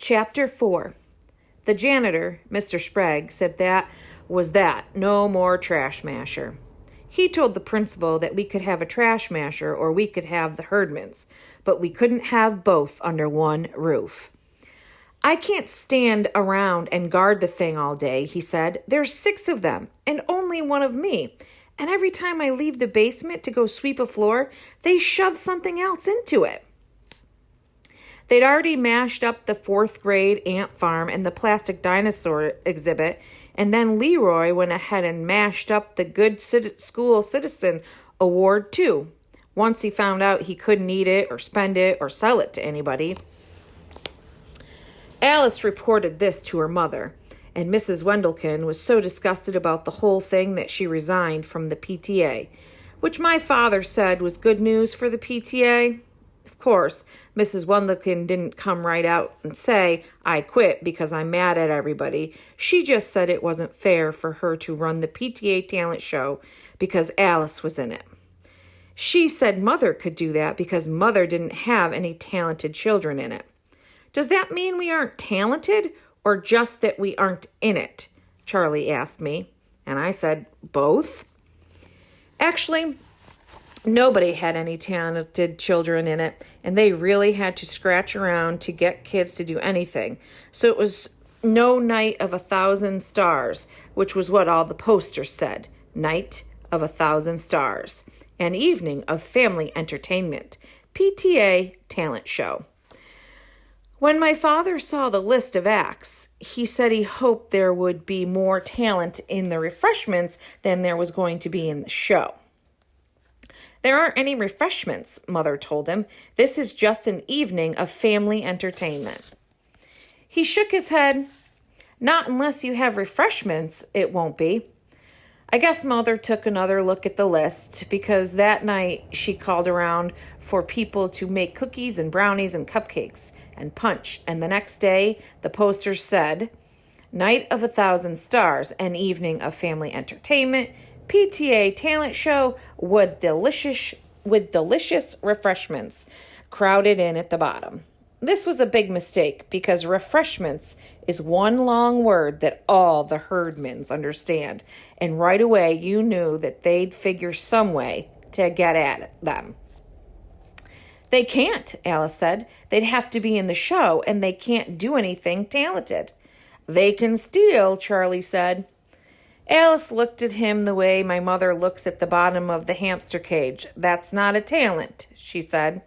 Chapter 4. The janitor, Mr. Sprague, said that was that, no more trash masher. He told the principal that we could have a trash masher or we could have the Herdmans, but we couldn't have both under one roof. I can't stand around and guard the thing all day, he said. There's 6 of them and only one of me. And every time I leave the basement to go sweep a floor, they shove something else into it. They'd already mashed up the 4th grade ant farm and the plastic dinosaur exhibit, and then Leroy went ahead and mashed up the Good School Citizen Award too, once he found out he couldn't eat it or spend it or sell it to anybody. Alice reported this to her mother, and Mrs. Wendelkin was so disgusted about the whole thing that she resigned from the PTA, which my father said was good news for the PTA. Of course, Mrs. Wendelkin didn't come right out and say, I quit because I'm mad at everybody. She just said it wasn't fair for her to run the PTA talent show because Alice was in it. She said Mother could do that because Mother didn't have any talented children in it. Does that mean we aren't talented or just that we aren't in it? Charlie asked me, and I said, both. Actually, nobody had any talented children in it, and they really had to scratch around to get kids to do anything. So it was no night of 1,000 stars, which was what all the posters said. Night of 1,000 stars. An evening of family entertainment. PTA talent show. When my father saw the list of acts, he said he hoped there would be more talent in the refreshments than there was going to be in the show. There aren't any refreshments, Mother told him. This is just an evening of family entertainment. He shook his head. Not unless you have refreshments, it won't be. I guess Mother took another look at the list because that night she called around for people to make cookies and brownies and cupcakes and punch. And the next day, the posters said, Night of 1,000 Stars, an evening of family entertainment, PTA talent show with delicious refreshments crowded in at the bottom. This was a big mistake because refreshments is one long word that all the Herdmans understand, and right away you knew that they'd figure some way to get at them. They can't, Alice said. They'd have to be in the show, and they can't do anything talented. They can steal, Charlie said. Alice looked at him the way my mother looks at the bottom of the hamster cage. That's not a talent, she said.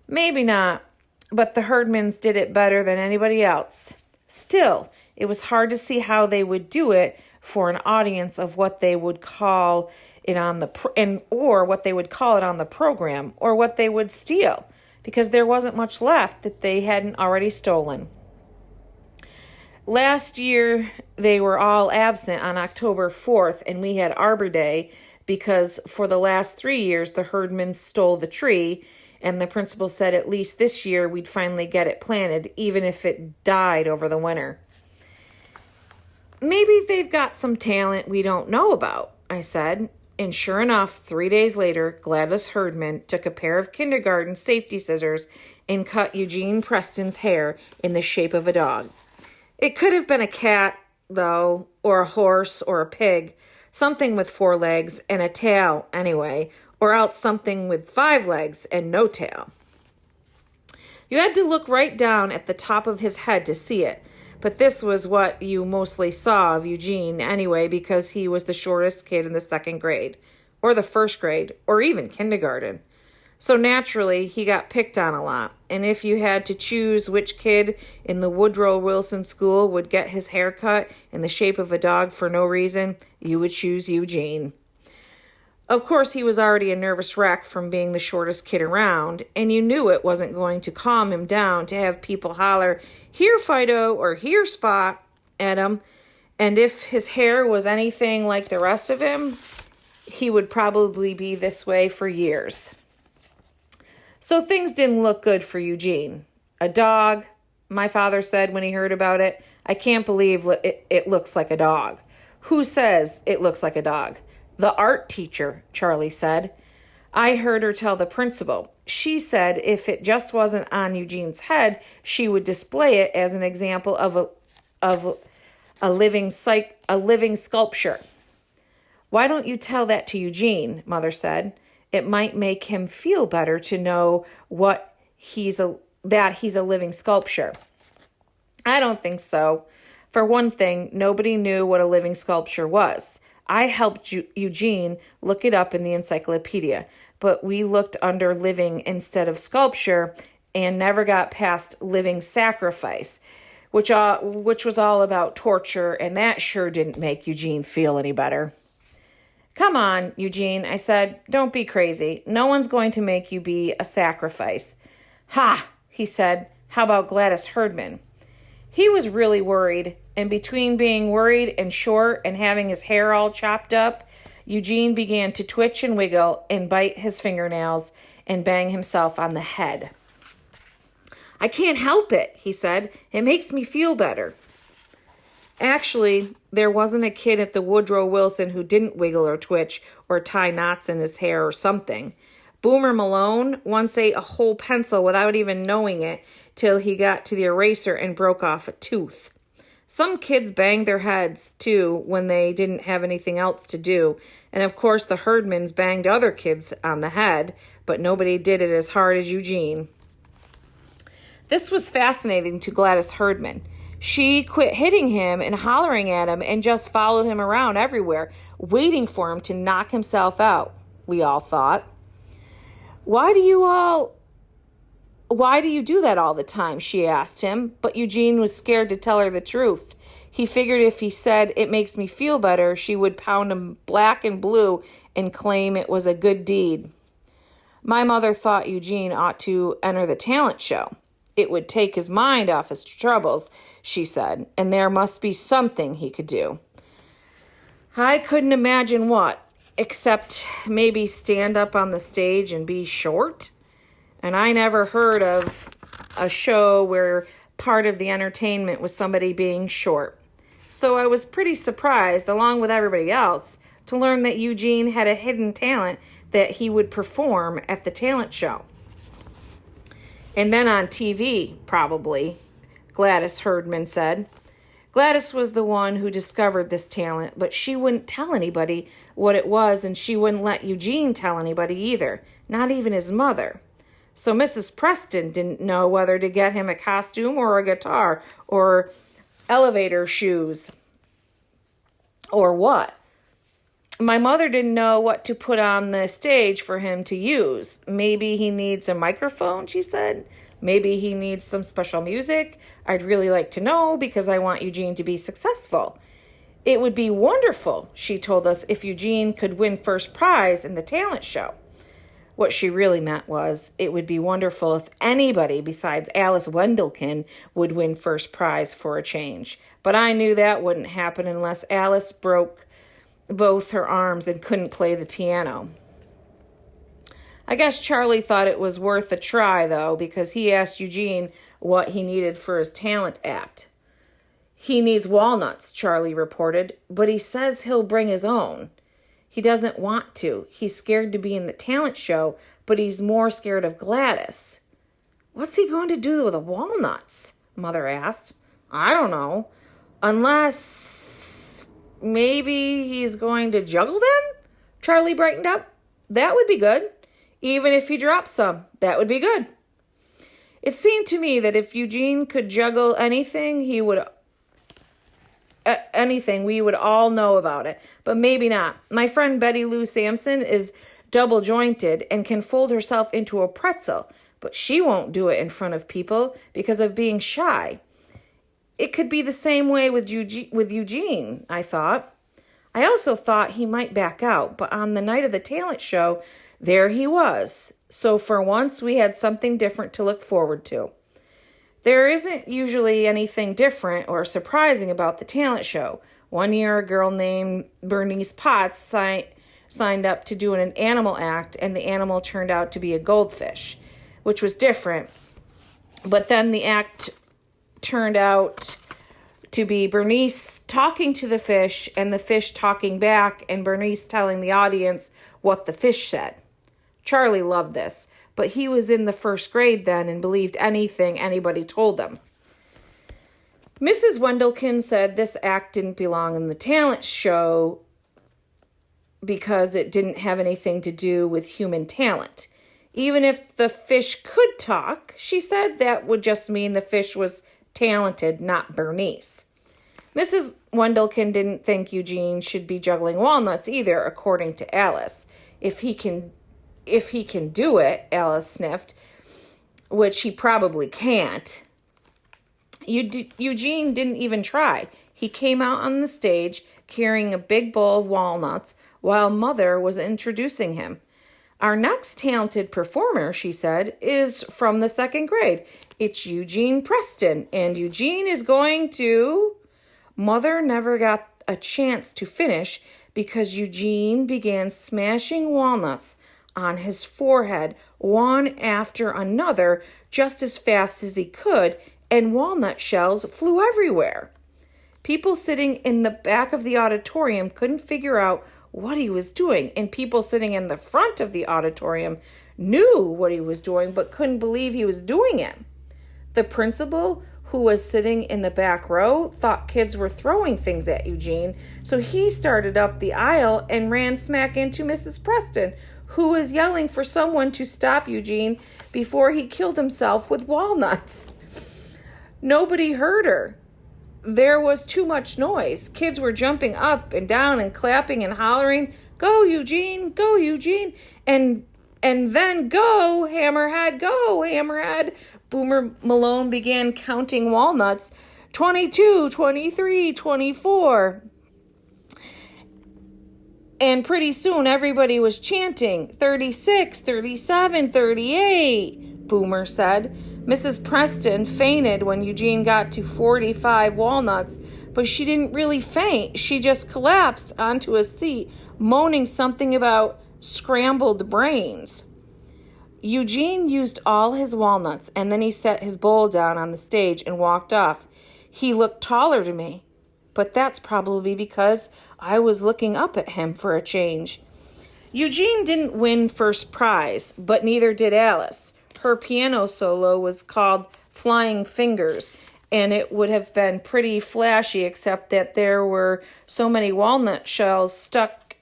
Maybe not, but the Herdmans did it better than anybody else. Still, it was hard to see how they would do it for an audience of what they would call it on the or what they would call it on the program, or what they would steal, because there wasn't much left that they hadn't already stolen. Last year, they were all absent on October 4th, and we had Arbor Day because for the last 3 years, the Herdmans stole the tree, and the principal said at least this year we'd finally get it planted, even if it died over the winter. Maybe they've got some talent we don't know about, I said. And sure enough, 3 days later, Gladys Herdman took a pair of kindergarten safety scissors and cut Eugene Preston's hair in the shape of a dog. It could have been a cat, though, or a horse or a pig, something with 4 legs and a tail anyway, or else something with 5 legs and no tail. You had to look right down at the top of his head to see it, but this was what you mostly saw of Eugene anyway because he was the shortest kid in the 2nd grade, or the 1st grade, or even kindergarten. So naturally, he got picked on a lot, and if you had to choose which kid in the Woodrow Wilson School would get his hair cut in the shape of a dog for no reason, you would choose Eugene. Of course, he was already a nervous wreck from being the shortest kid around, and you knew it wasn't going to calm him down to have people holler, "Here, Fido," or "Here, Spot," at him, and if his hair was anything like the rest of him, he would probably be this way for years. So things didn't look good for Eugene. A dog, my father said when he heard about it. I can't believe it looks like a dog. Who says it looks like a dog? The art teacher, Charlie said. I heard her tell the principal. She said if it just wasn't on Eugene's head, she would display it as an example of a living sculpture. Why don't you tell that to Eugene? Mother said. It might make him feel better to know that he's a living sculpture. I don't think so. For one thing, nobody knew what a living sculpture was. I helped Eugene look it up in the encyclopedia, but we looked under living instead of sculpture and never got past living sacrifice, which was all about torture, and that sure didn't make Eugene feel any better. Come on, Eugene, I said. Don't be crazy. No one's going to make you be a sacrifice. Ha, he said. How about Gladys Herdman? He was really worried, and between being worried and short and having his hair all chopped up, Eugene began to twitch and wiggle and bite his fingernails and bang himself on the head. I can't help it, he said. It makes me feel better. Actually, there wasn't a kid at the Woodrow Wilson who didn't wiggle or twitch or tie knots in his hair or something. Boomer Malone once ate a whole pencil without even knowing it till he got to the eraser and broke off a tooth. Some kids banged their heads, too, when they didn't have anything else to do. And, of course, the Herdmans banged other kids on the head, but nobody did it as hard as Eugene. This was fascinating to Gladys Herdman. She quit hitting him and hollering at him and just followed him around everywhere, waiting for him to knock himself out, we all thought. Why do you do that all the time? She asked him, but Eugene was scared to tell her the truth. He figured if he said, it makes me feel better, she would pound him black and blue and claim it was a good deed. My mother thought Eugene ought to enter the talent show. It would take his mind off his troubles, she said, and there must be something he could do. I couldn't imagine what, except maybe stand up on the stage and be short. And I never heard of a show where part of the entertainment was somebody being short. So I was pretty surprised, along with everybody else, to learn that Eugene had a hidden talent that he would perform at the talent show. And then on TV, probably, Gladys Herdman said. Gladys was the one who discovered this talent, but she wouldn't tell anybody what it was, and she wouldn't let Eugene tell anybody either, not even his mother. So Mrs. Preston didn't know whether to get him a costume or a guitar or elevator shoes or what. My mother didn't know what to put on the stage for him to use. Maybe he needs a microphone, she said. Maybe he needs some special music. I'd really like to know because I want Eugene to be successful. It would be wonderful, she told us, if Eugene could win first prize in the talent show. What she really meant was it would be wonderful if anybody besides Alice Wendelkin would win first prize for a change. But I knew that wouldn't happen unless Alice broke both her arms and couldn't play the piano. I guess Charlie thought it was worth a try, though, because he asked Eugene what he needed for his talent act. He needs walnuts, Charlie reported, but he says he'll bring his own. He doesn't want to. He's scared to be in the talent show, but he's more scared of Gladys. What's he going to do with the walnuts? Mother asked. I don't know. Unless maybe he's going to juggle them? Charlie brightened up. That would be good. Even if he dropped some, that would be good. It seemed to me that if Eugene could juggle anything, we would all know about it, but maybe not. My friend Betty Lou Sampson is double-jointed and can fold herself into a pretzel, but she won't do it in front of people because of being shy. It could be the same way with Eugene, I thought. I also thought he might back out, but on the night of the talent show, there he was. So for once, we had something different to look forward to. There isn't usually anything different or surprising about the talent show. One year, a girl named Bernice Potts signed up to do an animal act, and the animal turned out to be a goldfish, which was different. But then the act turned out to be Bernice talking to the fish and the fish talking back and Bernice telling the audience what the fish said. Charlie loved this, but he was in the first grade then and believed anything anybody told him. Mrs. Wendelkin said this act didn't belong in the talent show because it didn't have anything to do with human talent. Even if the fish could talk, she said, that would just mean the fish was talented, not Bernice. Mrs. Wendelkin didn't think Eugene should be juggling walnuts either, according to Alice. If he can do it, Alice sniffed, which he probably can't. Eugene didn't even try. He came out on the stage carrying a big bowl of walnuts while Mother was introducing him. Our next talented performer, she said, is from the second grade. It's Eugene Preston, and Eugene is going to... Mother never got a chance to finish because Eugene began smashing walnuts on his forehead one after another just as fast as he could, and walnut shells flew everywhere. People sitting in the back of the auditorium couldn't figure out what he was doing, and people sitting in the front of the auditorium knew what he was doing but couldn't believe he was doing it. The principal, who was sitting in the back row, thought kids were throwing things at Eugene, so he started up the aisle and ran smack into Mrs. Preston, who was yelling for someone to stop Eugene before he killed himself with walnuts. Nobody heard her. There was too much noise. Kids were jumping up and down and clapping and hollering, "Go, Eugene! Go, Eugene!" And then, "Go, Hammerhead! Go, Hammerhead!" Boomer Malone began counting walnuts. 22, 23, 24. And pretty soon everybody was chanting, 36, 37, 38, Boomer said. Mrs. Preston fainted when Eugene got to 45 walnuts, but she didn't really faint. She just collapsed onto a seat, moaning something about scrambled brains. Eugene used all his walnuts, and then he set his bowl down on the stage and walked off. He looked taller to me, but that's probably because I was looking up at him for a change. Eugene didn't win first prize, but neither did Alice. Her piano solo was called Flying Fingers, and it would have been pretty flashy except that there were so many walnut shells stuck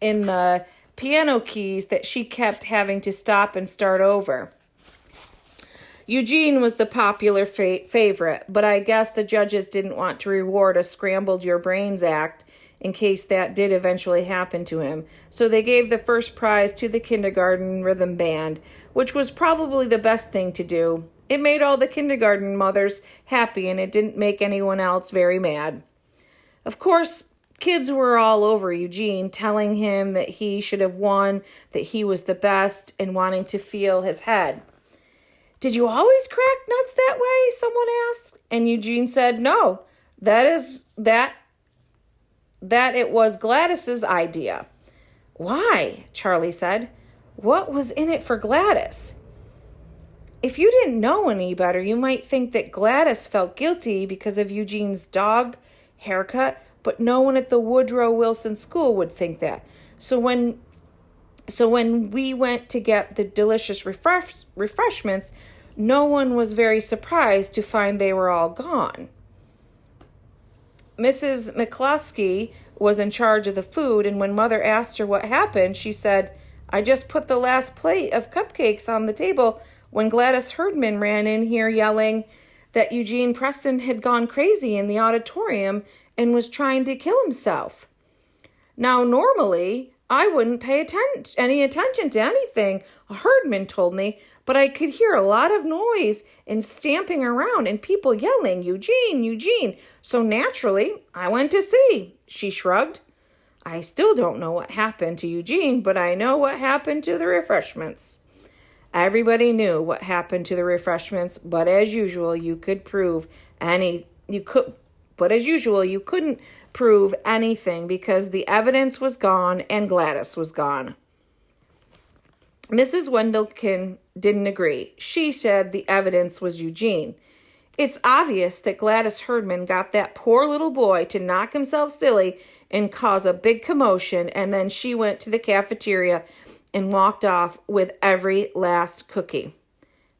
in the piano keys that she kept having to stop and start over. Eugene was the popular favorite, but I guess the judges didn't want to reward a scrambled your brains act in case that did eventually happen to him. So they gave the first prize to the kindergarten rhythm band, which was probably the best thing to do. It made all the kindergarten mothers happy, and it didn't make anyone else very mad. Of course, kids were all over Eugene, telling him that he should have won, that he was the best, and wanting to feel his head. "Did you always crack nuts that way?" someone asked. And Eugene said, "No, that it was Gladys's idea." "Why?" Charlie said. "What was in it for Gladys?" If you didn't know any better, you might think that Gladys felt guilty because of Eugene's dog haircut, but no one at the Woodrow Wilson School would think that. So when we went to get the delicious refreshments, no one was very surprised to find they were all gone. Mrs. McCloskey was in charge of the food, and when Mother asked her what happened, she said, "I just put the last plate of cupcakes on the table when Gladys Herdman ran in here yelling that Eugene Preston had gone crazy in the auditorium and was trying to kill himself." Now, normally, I wouldn't pay any attention to anything a Herdman told me, but I could hear a lot of noise and stamping around and people yelling, "Eugene, Eugene." So naturally, I went to see. She shrugged. "I still don't know what happened to Eugene, but I know what happened to the refreshments." Everybody knew what happened to the refreshments, but as usual, you couldn't prove anything because the evidence was gone and Gladys was gone. Mrs. Wendelkin didn't agree. She said the evidence was Eugene. It's obvious that Gladys Herdman got that poor little boy to knock himself silly and cause a big commotion, and then she went to the cafeteria and walked off with every last cookie.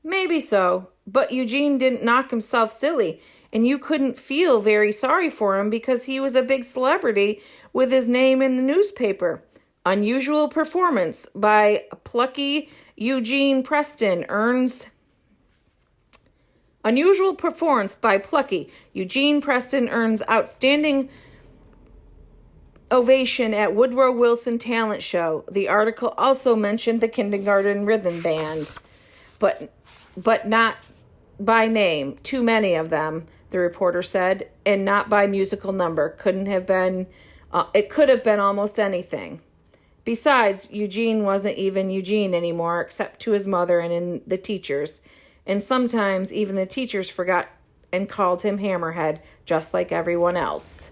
Maybe so, but Eugene didn't knock himself silly, and you couldn't feel very sorry for him because he was a big celebrity with his name in the newspaper. Unusual performance by plucky Eugene Preston earns outstanding ovation at Woodrow Wilson talent show. The article also mentioned the kindergarten rhythm band, but not by name. Too many of them, the reporter said, and not by musical number. It could have been almost anything. Besides, Eugene wasn't even Eugene anymore, except to his mother and the teachers. And sometimes even the teachers forgot and called him Hammerhead, just like everyone else.